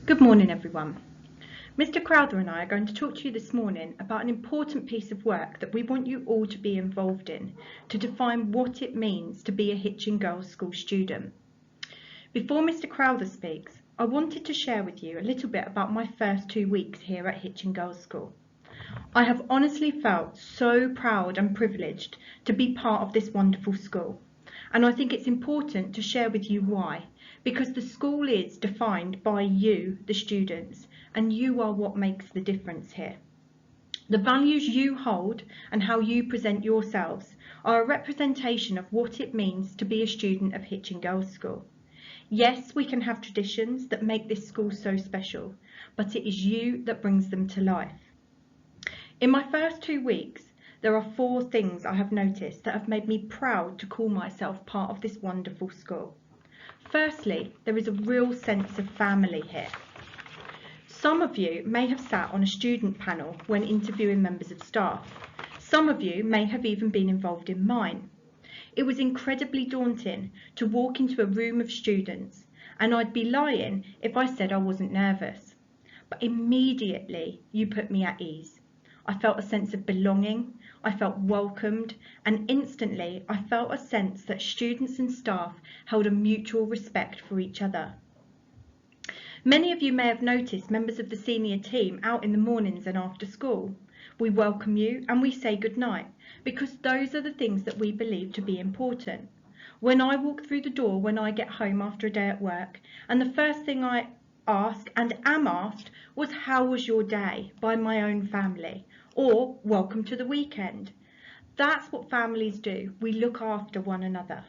Good morning, everyone. Mr. Crowther and I are going to talk to you this morning about an important piece of work that we want you all to be involved in to define what it means to be a Hitchin Girls' School student. Before Mr. Crowther speaks, I wanted to share with you a little bit about my first 2 weeks here at Hitchin Girls' School. I have honestly felt so proud and privileged to be part of this wonderful school, and I think it's important to share with you why, because the school is defined by you, the students, and you are what makes the difference here. The values you hold and how you present yourselves are a representation of what it means to be a student of Hitchin Girls' School. Yes, we can have traditions that make this school so special, but it is you that brings them to life. In my first 2 weeks, there are 4 things I have noticed that have made me proud to call myself part of this wonderful school. Firstly, there is a real sense of family here. Some of you may have sat on a student panel when interviewing members of staff. Some of you may have even been involved in mine. It was incredibly daunting to walk into a room of students, and I'd be lying if I said I wasn't nervous. But immediately you put me at ease. I felt a sense of belonging, I felt welcomed, and instantly I felt a sense that students and staff held a mutual respect for each other. Many of you may have noticed members of the senior team out in the mornings and after school. We welcome you and we say goodnight, because those are the things that we believe to be important. When I walk through the door when I get home after a day at work, and the first thing I ask and am asked was, "How was your day?" by my own family, or "Welcome to the weekend." That's what families do. We look after one another.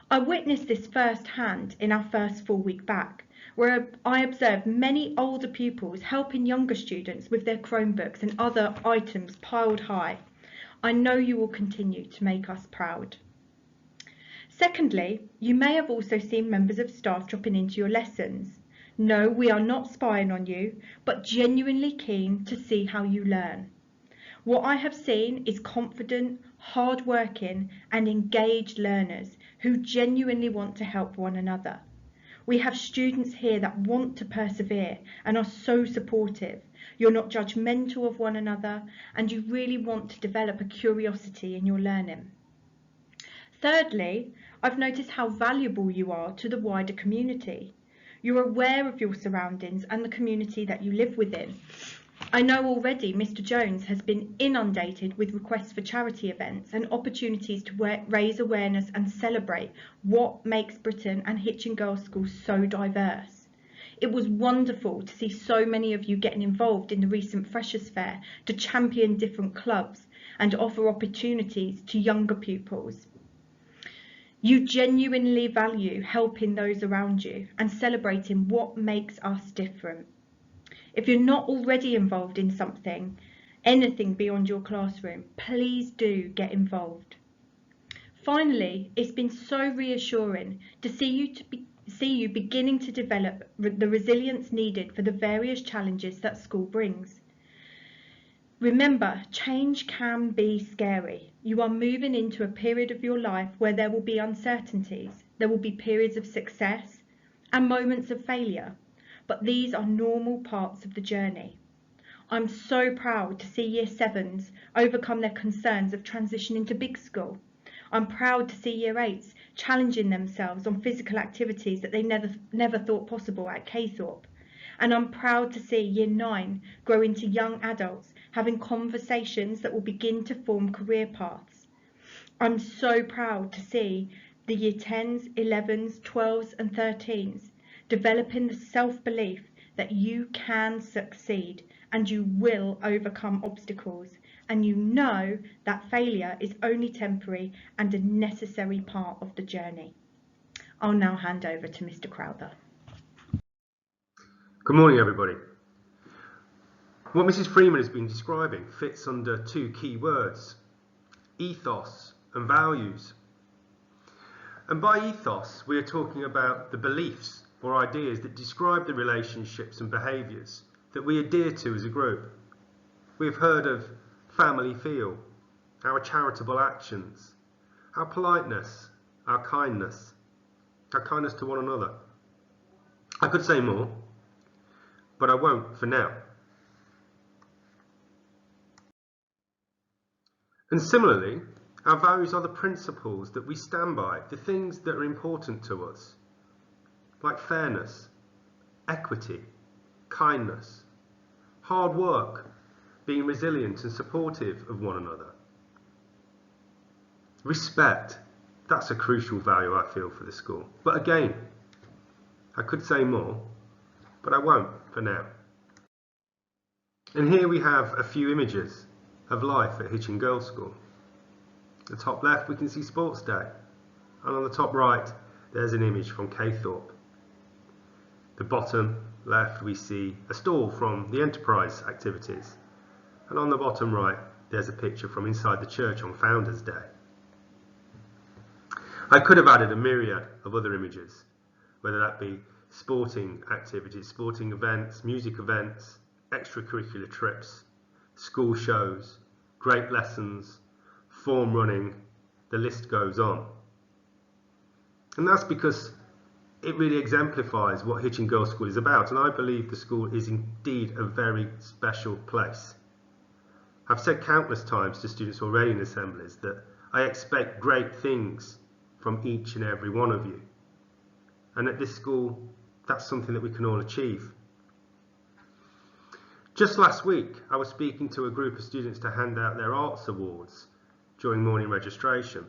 I witnessed this firsthand in our first full week back, where I observed many older pupils helping younger students with their Chromebooks and other items piled high. I know you will continue to make us proud. Secondly, you may have also seen members of staff dropping into your lessons. No, we are not spying on you, but genuinely keen to see how you learn. What I have seen is confident, hard-working and engaged learners who genuinely want to help one another. We have students here that want to persevere and are so supportive. You're not judgmental of one another, and you really want to develop a curiosity in your learning. Thirdly, I've noticed how valuable you are to the wider community. You're aware of your surroundings and the community that you live within. I know already Mr. Jones has been inundated with requests for charity events and opportunities to raise awareness and celebrate what makes Britain and Hitchin Girls' School so diverse. It was wonderful to see so many of you getting involved in the recent Freshers' Fair to champion different clubs and offer opportunities to younger pupils. You genuinely value helping those around you and celebrating what makes us different. If you're not already involved in something, anything beyond your classroom, please do get involved. Finally, it's been so reassuring to see you beginning to develop the resilience needed for the various challenges that school brings. Remember, change can be scary. You are moving into a period of your life where there will be uncertainties, there will be periods of success and moments of failure. But these are normal parts of the journey. I'm so proud to see Year 7s overcome their concerns of transitioning to big school. I'm proud to see Year 8s challenging themselves on physical activities that they never thought possible at Caythorpe. And I'm proud to see Year 9 grow into young adults having conversations that will begin to form career paths. I'm so proud to see the Year 10s, 11s, 12s and 13s developing the self-belief that you can succeed and you will overcome obstacles, and you know that failure is only temporary and a necessary part of the journey. I'll now hand over to Mr. Crowther. Good morning, everybody. What Mrs. Freeman has been describing fits under 2 key words: ethos and values. And by ethos, we are talking about the beliefs or ideas that describe the relationships and behaviours that we adhere to as a group. We've heard of family feel, our charitable actions, our politeness, our kindness to one another. I could say more, but I won't for now. And similarly, our values are the principles that we stand by, the things that are important to us, like fairness, equity, kindness, hard work, being resilient and supportive of one another. Respect, that's a crucial value I feel for the school. But again, I could say more, but I won't for now. And here we have a few images of life at Hitchin Girls' School. The top left we can see Sports Day, and on the top right there's an image from Caythorpe. The bottom left we see a stall from the Enterprise activities, and on the bottom right there's a picture from inside the church on Founders Day. I could have added a myriad of other images, whether that be sporting activities, sporting events, music events, extracurricular trips, school shows, great lessons, form running, the list goes on. And that's because it really exemplifies what Hitchin Girls' School is about, and I believe the school is indeed a very special place. I've said countless times to students already in assemblies that I expect great things from each and every one of you. And at this school, that's something that we can all achieve. Just last week, I was speaking to a group of students to hand out their arts awards during morning registration.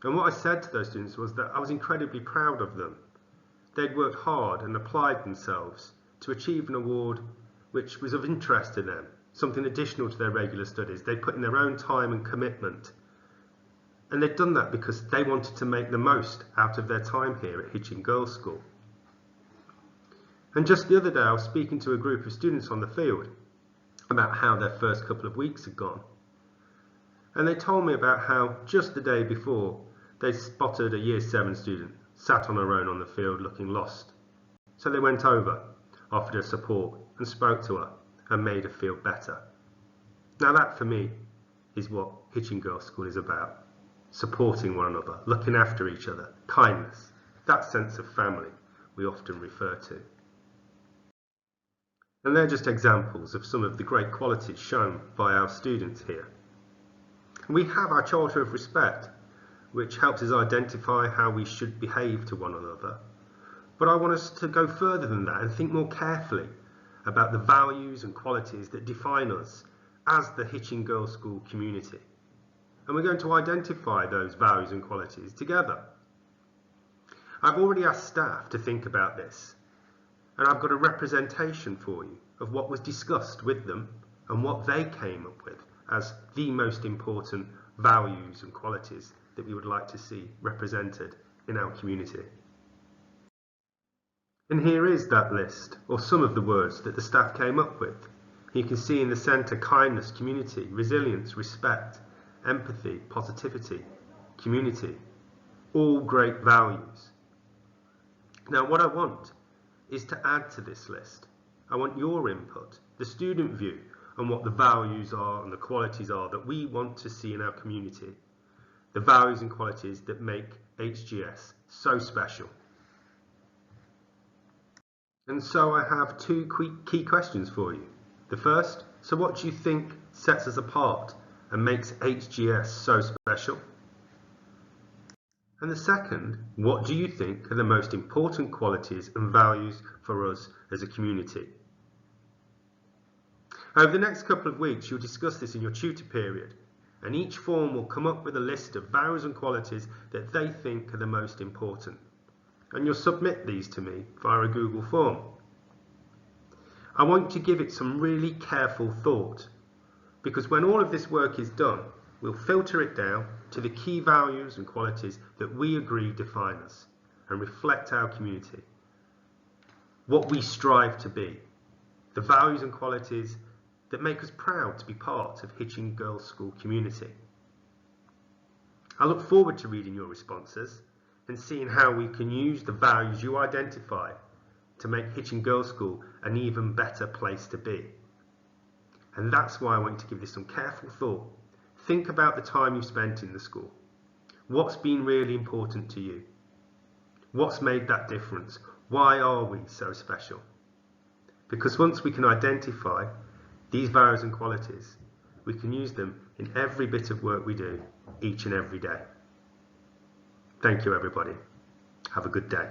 And what I said to those students was that I was incredibly proud of them. They'd worked hard and applied themselves to achieve an award which was of interest to them, something additional to their regular studies. They'd put in their own time and commitment. And they'd done that because they wanted to make the most out of their time here at Hitchin Girls' School. And just the other day I was speaking to a group of students on the field about how their first couple of weeks had gone. And they told me about how just the day before they spotted a Year 7 student sat on her own on the field looking lost. So they went over, offered her support and spoke to her and made her feel better. Now that for me is what Hitchin Girls' School is about. Supporting one another, looking after each other, kindness, that sense of family we often refer to. And they're just examples of some of the great qualities shown by our students here. We have our Charter of Respect, which helps us identify how we should behave to one another. But I want us to go further than that and think more carefully about the values and qualities that define us as the Hitchin Girls' School community. And we're going to identify those values and qualities together. I've already asked staff to think about this, and I've got a representation for you of what was discussed with them and what they came up with as the most important values and qualities that we would like to see represented in our community. And here is that list, or some of the words that the staff came up with. You can see in the centre kindness, community, resilience, respect, empathy, positivity, community, all great values. Now what I want is to add to this list. I want your input, the student view on what the values are and the qualities are that we want to see in our community, the values and qualities that make HGS so special. And so I have two key questions for you. The first, so what do you think sets us apart and makes HGS so special? And the second, what do you think are the most important qualities and values for us as a community? Over the next couple of weeks, you'll discuss this in your tutor period, and each form will come up with a list of values and qualities that they think are the most important. And you'll submit these to me via a Google form. I want to give it some really careful thought, because when all of this work is done, we'll filter it down to the key values and qualities that we agree define us and reflect our community, what we strive to be, the values and qualities that make us proud to be part of Hitchin Girls' School community. I look forward to reading your responses and seeing how we can use the values you identify to make Hitchin Girls' School an even better place to be. And that's why I want you to give this some careful thought. Think about the time you've spent in the school. What's been really important to you? What's made that difference? Why are we so special? because once we can identify these values and qualities, we can use them in every bit of work we do each and every day. Thank you, everybody. Have a good day.